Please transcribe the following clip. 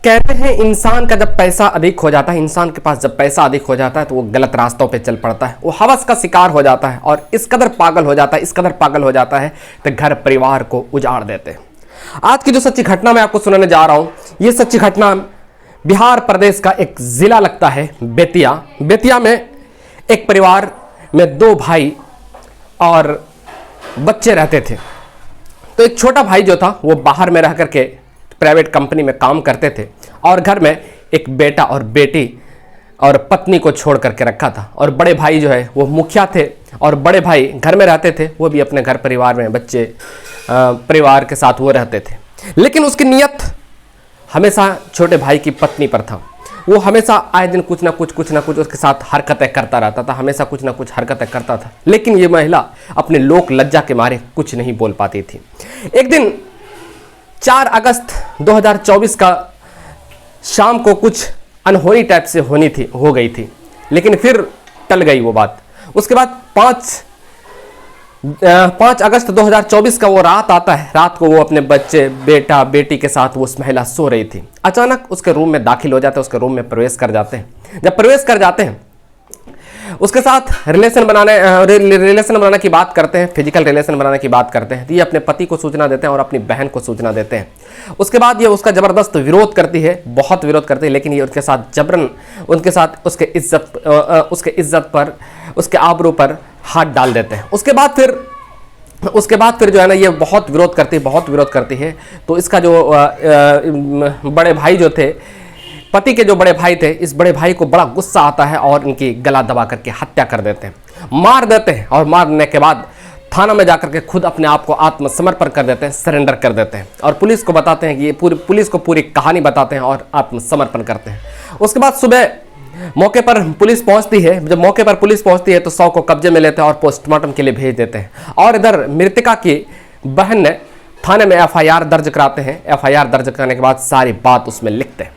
कहते हैं इंसान का जब पैसा अधिक हो जाता है, इंसान के पास जब पैसा अधिक हो जाता है तो वो गलत रास्तों पे चल पड़ता है, वो हवस का शिकार हो जाता है और इस कदर पागल हो जाता है, इस कदर पागल हो जाता है तो घर परिवार को उजाड़ देते हैं। आज की जो सच्ची घटना मैं आपको सुनाने जा रहा हूं, ये सच्ची घटना बिहार प्रदेश का एक जिला लगता है बेतिया। बेतिया में एक परिवार में दो भाई और बच्चे रहते थे। तो एक छोटा भाई जो था वो बाहर में रह करके प्राइवेट कंपनी में काम करते थे और घर में एक बेटा और बेटी और पत्नी को छोड़ करके रखा था। और बड़े भाई जो है वो मुखिया थे और बड़े भाई घर में रहते थे, वो भी अपने घर परिवार में बच्चे परिवार के साथ वो रहते थे। लेकिन उसकी नियत हमेशा छोटे भाई की पत्नी पर था। वो हमेशा आए दिन कुछ ना कुछ उसके साथ हरकतें करता रहता था, हमेशा कुछ ना कुछ हरकतें करता था। लेकिन ये महिला अपने लोक लज्जा के मारे कुछ नहीं बोल पाती थी। एक दिन 4 अगस्त 2024 का शाम को कुछ अनहोनी टाइप से हो गई थी, लेकिन फिर टल गई वो बात। उसके बाद 5 अगस्त 2024 का वो रात आता है। रात को वो अपने बच्चे बेटा बेटी के साथ वो उस महिला सो रही थी। अचानक उसके रूम में दाखिल हो जाते हैं, उसके रूम में प्रवेश कर जाते हैं। जब प्रवेश कर जाते हैं उसके साथ रिलेशन बनाने की बात करते हैं, फिजिकल रिलेशन बनाने की बात करते हैं। तो ये अपने पति को सूचना देते हैं और अपनी बहन को सूचना देते हैं। उसके बाद ये उसका ज़बरदस्त विरोध करती है, बहुत विरोध करती है, लेकिन ये उसके साथ जबरन उनके साथ उसके इज्जत पर, उसके आबरू पर हाथ डाल देते हैं। उसके बाद फिर जो है ना ये बहुत विरोध करती है। तो इसका जो बड़े भाई जो थे, पति के जो बड़े भाई थे, इस बड़े भाई को बड़ा गुस्सा आता है और इनकी गला दबा करके हत्या कर देते हैं, मार देते हैं। और मारने के बाद थाना में जाकर के खुद अपने आप को आत्मसमर्पण कर देते हैं, सरेंडर कर देते हैं और पुलिस को बताते हैं कि ये पुलिस को पूरी कहानी बताते हैं और आत्मसमर्पण करते हैं। उसके बाद सुबह मौके पर पुलिस पहुंचती है। जब मौके पर पुलिस पहुंचती है तो शव को कब्जे में लेते हैं और पोस्टमार्टम के लिए भेज देते हैं। और इधर मृतका की बहन ने थाने में FIR दर्ज कराते हैं। FIR दर्ज कराने के बाद सारी बात उसमें लिखते हैं।